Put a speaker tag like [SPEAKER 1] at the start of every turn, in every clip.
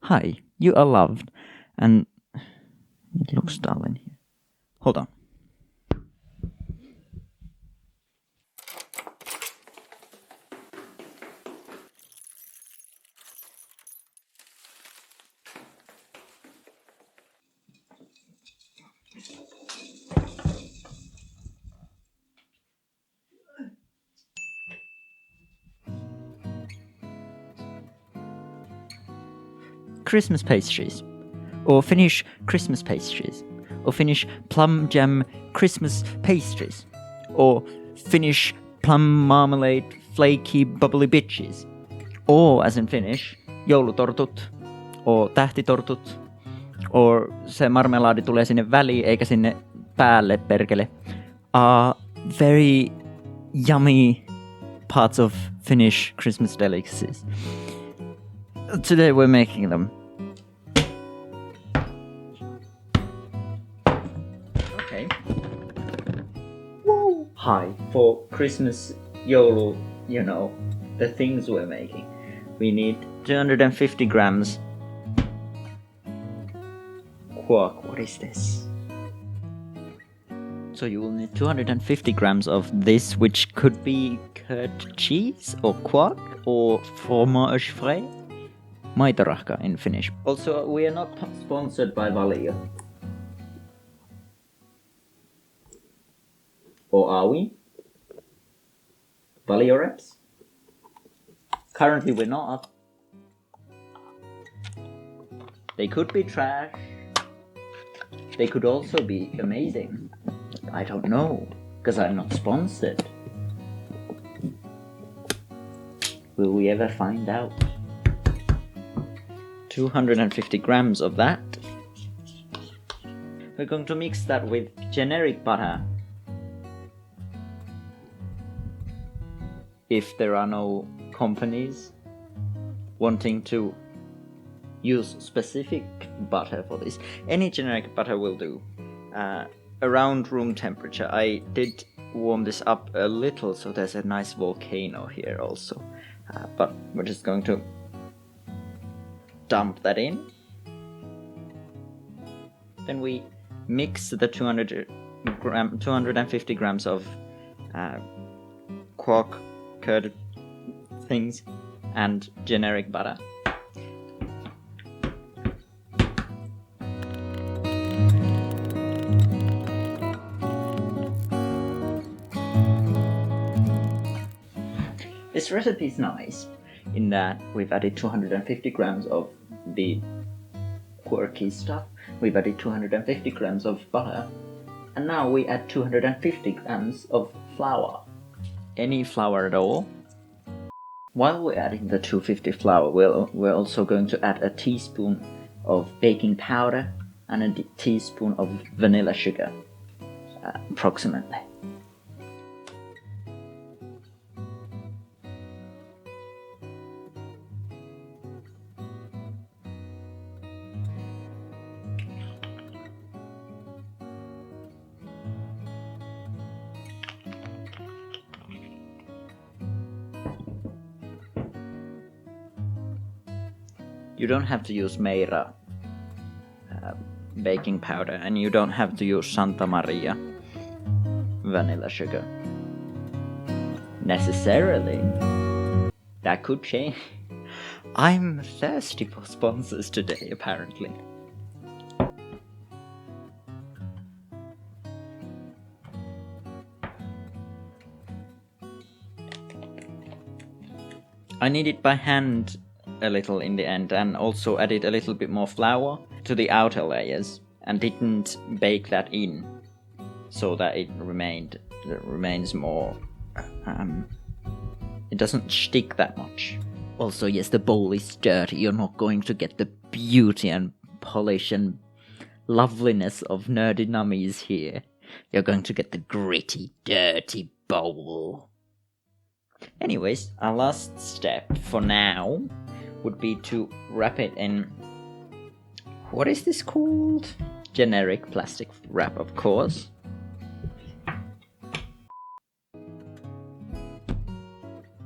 [SPEAKER 1] Hi, you are loved. And it looks dull in here. Hold on. Christmas pastries, or Finnish Christmas pastries, or Finnish plum jam Christmas pastries, or Finnish plum marmalade flaky bubbly bitches, or as in Finnish, joulutortut, or tähtitortut, or se marmeladi tulee sinne väliin eikä sinne päälle perkele, are very yummy parts of Finnish Christmas delicacies. Today we're making them. Okay. Woo! Hi, for Christmas, Joulu, the things we're making. We need 250 grams quark. What is this? So you will need 250 grams of this, which could be curd cheese or quark or fromage frais. Maitorahka in Finnish. Also, we are not sponsored by Valio. Or are we? Valio reps? Currently we're not. They could be trash. They could also be amazing. I don't know, because I'm not sponsored. Will we ever find out? 250 grams of that. We're going to mix that with generic butter. If there are no companies wanting to use specific butter for this, any generic butter will do. Around room temperature. I did warm this up a little, so there's a nice volcano here also. But we're just going to dump that in. Then we mix the 250 grams of quark curd things and generic butter. This recipe is nice in that we've added 250 grams of the quirky stuff, we've added 250 grams of butter, and now we add 250 grams of flour. Any flour at all. While we're adding the 250 flour, we're also going to add a teaspoon of baking powder and a teaspoon of vanilla sugar, approximately. You don't have to use Meira baking powder, and you don't have to use Santa Maria vanilla sugar. Necessarily. That could change. I'm thirsty for sponsors today, apparently. I knead it by hand a little in the end, and also added a little bit more flour to the outer layers and didn't bake that in so that it remains more it doesn't stick that much. Also, yes, the bowl is dirty. You're not going to get the beauty and polish and loveliness of nerdy nummies here. You're going to get the gritty, dirty bowl. Anyways, our last step for now would be to wrap it in, what is this called? Generic plastic wrap, of course.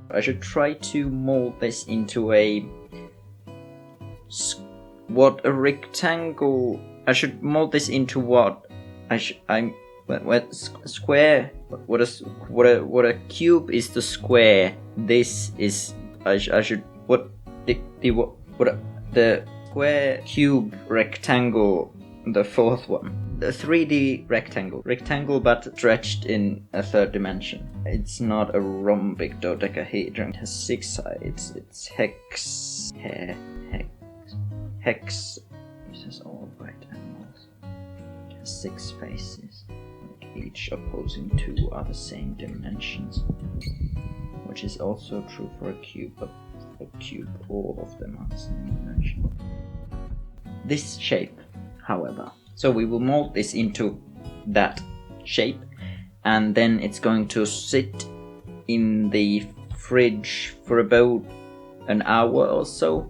[SPEAKER 1] I should try to mold this into a what a rectangle. I should mold this into what? Square. What a cube is the square. This is I should what the square, cube, rectangle. The fourth one. The 3D rectangle but stretched in a third dimension. It's not a rhombic dodecahedron. It has 6 sides. It's hex. This is all right angles. It has 6 faces. Each opposing 2 are the same dimensions, which is also true for a cube. But for a cube, all of them are the same dimension. This shape, however. So we will mold this into that shape, and then it's going to sit in the fridge for about an hour or so.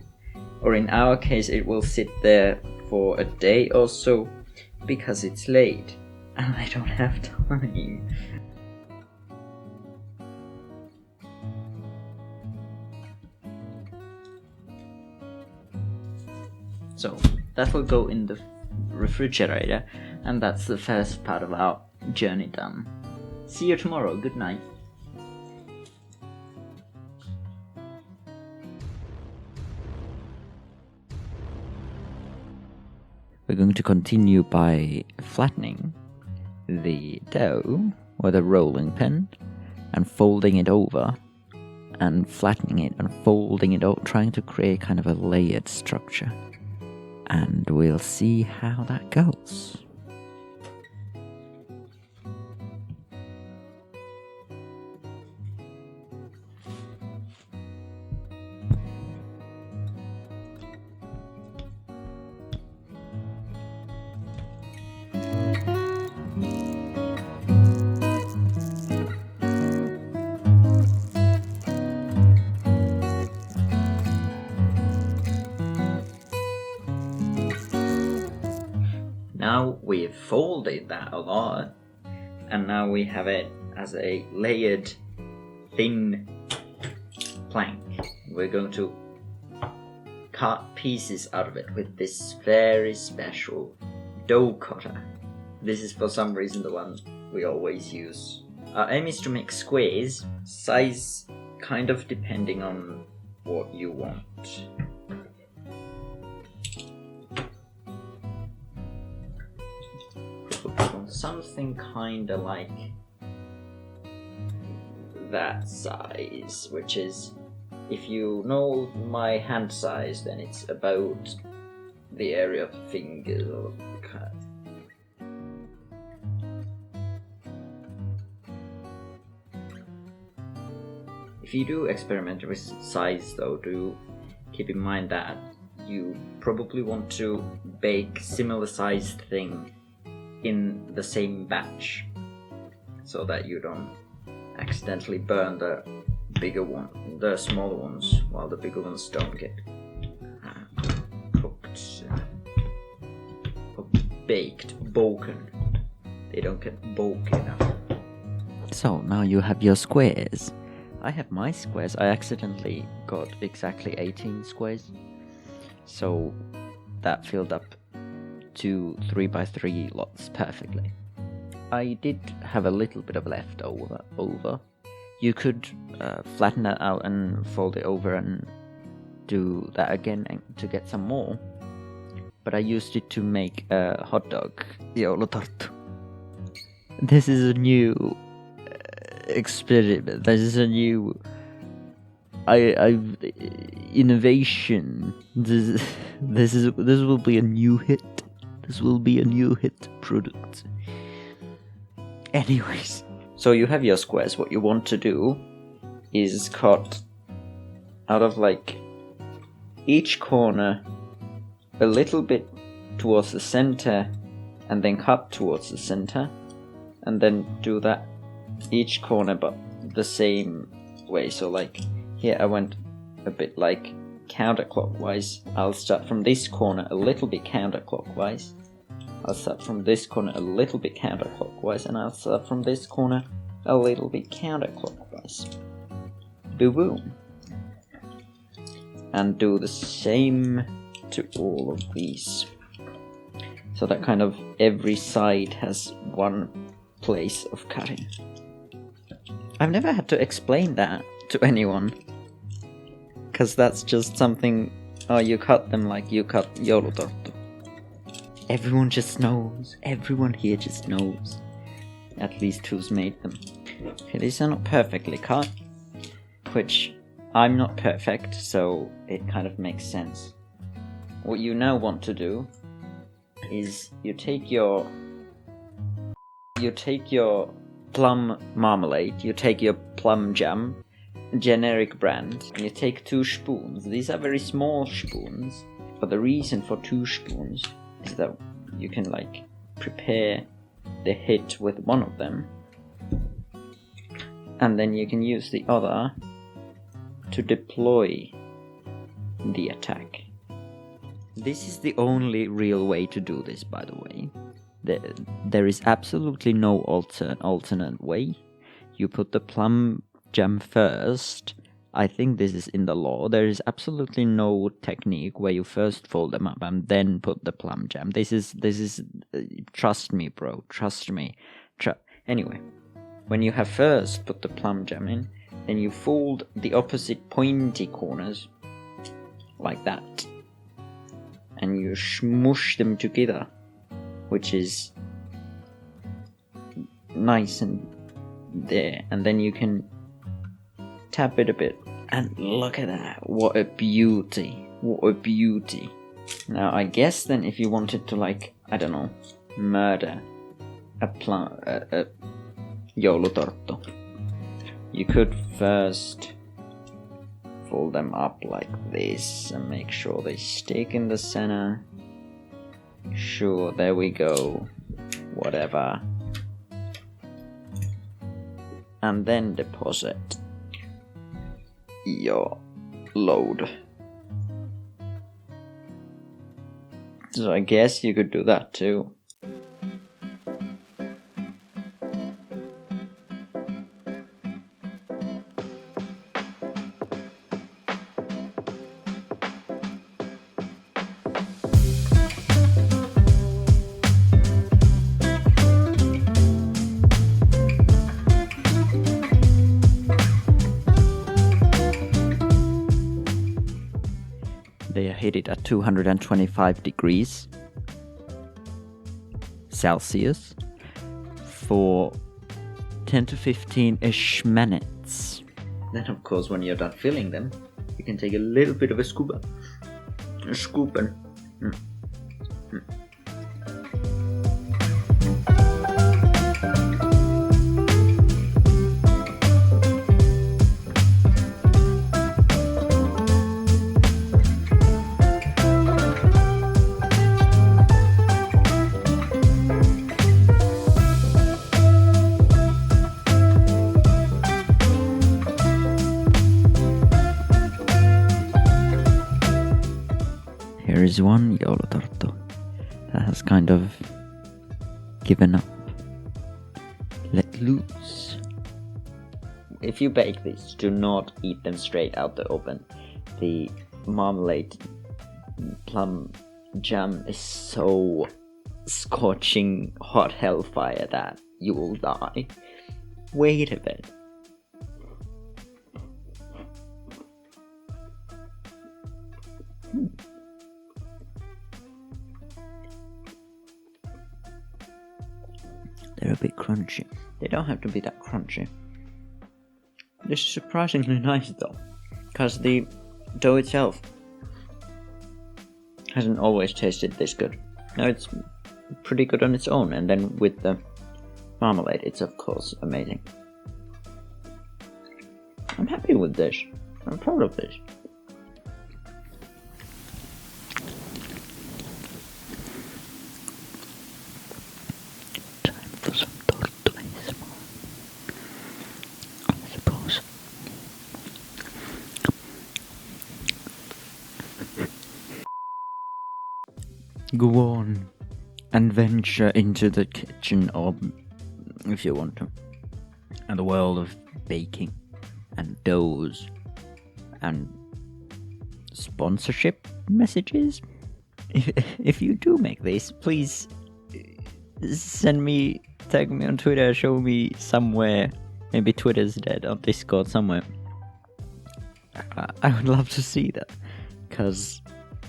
[SPEAKER 1] Or in our case, it will sit there for a day or so, because it's late and I don't have time. So that will go in the refrigerator, and that's the first part of our journey done. See you tomorrow. Good night. We're going to continue by flattening the dough with a rolling pin and folding it over and flattening it and folding it over, trying to create kind of a layered structure. And we'll see how that goes. Now we've folded that a lot, and now we have it as a layered thin plank. We're going to cut pieces out of it with this very special dough cutter. This is for some reason the one we always use. Our aim is to make squares, size kind of depending on what you want. Something kinda like that size, which is, if you know my hand size, then it's about the area of the fingers or cut. If you do experiment with size though, do keep in mind that you probably want to bake similar sized thing in the same batch, so that you don't accidentally burn the bigger one, the smaller ones, while the bigger ones don't get cooked, baked, broken. They don't get broken enough. So now you have your squares. I have my squares. I accidentally got exactly 18 squares, so that filled up 2 3x3 lots perfectly. I did have a little bit of leftover. You could flatten that out and fold it over and do that again to get some more. But I used it to make a hot dog, Joulutortut. This is a new experiment. This is a new innovation. This will be a new hit. This will be a new hit product. Anyways, so you have your squares. What you want to do is cut out of like each corner a little bit towards the center, and then cut towards the center, and then do that each corner but the same way. So like here I went a bit like counterclockwise. I'll start from this corner a little bit counterclockwise. I'll start from this corner a little bit counterclockwise, and I'll start from this corner a little bit counterclockwise. Boom. And do the same to all of these. So that kind of every side has one place of cutting. I've never had to explain that to anyone. Because that's just something, you cut them like you cut joulutorttu. Everyone just knows. Everyone here just knows. At least who's made them. Okay, these are not perfectly cut. Which, I'm not perfect, so it kind of makes sense. What you now want to do is you take your plum marmalade, you take your plum jam, generic brand, and you take 2 spoons. These are very small spoons, but the reason for 2 spoons is that you can like prepare the hit with one of them, and then you can use the other to deploy the attack. This is the only real way to do this, by the way. There is absolutely no alternate way. You put the plum jam first. I think this is in the law. There is absolutely no technique where you first fold them up and then put the plum jam. This is trust me, bro. Trust me. Anyway, when you have first put the plum jam in, then you fold the opposite pointy corners like that, and you smush them together, which is nice and there, and then you can tap it a bit, and look at that, what a beauty, what a beauty. Now I guess then if you wanted to, like, I don't know, murder a joulutorttu, you could first fold them up like this and make sure they stick in the center. Sure, there we go, whatever. And then deposit your load. So I guess you could do that too. They are heated at 225 degrees Celsius for 10 to 15-ish minutes. Then of course when you're done filling them, you can take a little bit of a scoop and Here is one joulutorttu that has kind of given up, let loose. If you bake these, do not eat them straight out the oven. The marmalade plum jam is so scorching hot hellfire that you will die. Wait a bit. They're a bit crunchy. They don't have to be that crunchy. This is surprisingly nice though, because the dough itself hasn't always tasted this good. Now it's pretty good on its own, and then with the marmalade, it's of course amazing. I'm happy with this. I'm proud of this. Go on and venture into the kitchen, or if you want to, and the world of baking and doughs and sponsorship messages. if you do make these, please tag me on Twitter, show me somewhere. Maybe Twitter's dead, or Discord somewhere. I would love to see that, because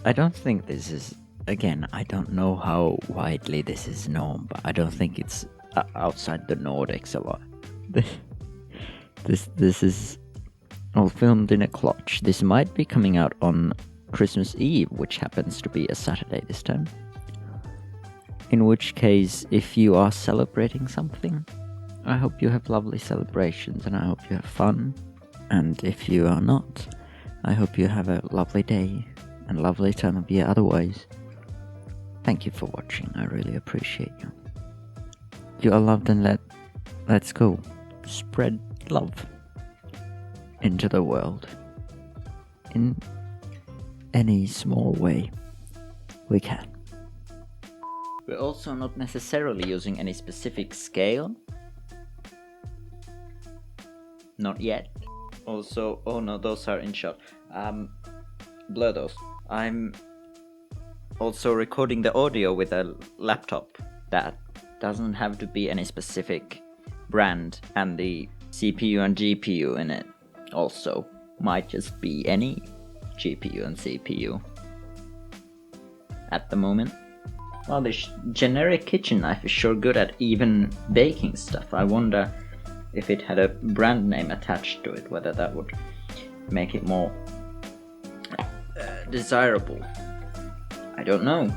[SPEAKER 1] I don't think this is, again, I don't know how widely this is known, but I don't think it's outside the Nordics a lot. This is all filmed in a clutch. This might be coming out on Christmas Eve, which happens to be a Saturday this time. In which case, if you are celebrating something, I hope you have lovely celebrations and I hope you have fun. And if you are not, I hope you have a lovely day and lovely time of year otherwise. Thank you for watching, I really appreciate you. You are loved and let's go spread love into the world in any small way we can. We're also not necessarily using any specific scale. Not yet. Also, oh no, those are in shot. Blur those. I'm also recording the audio with a laptop that doesn't have to be any specific brand, and the CPU and GPU in it also might just be any GPU and CPU at the moment. Well, this generic kitchen knife is sure good at even baking stuff. I wonder if it had a brand name attached to it, whether that would make it more desirable. I don't know.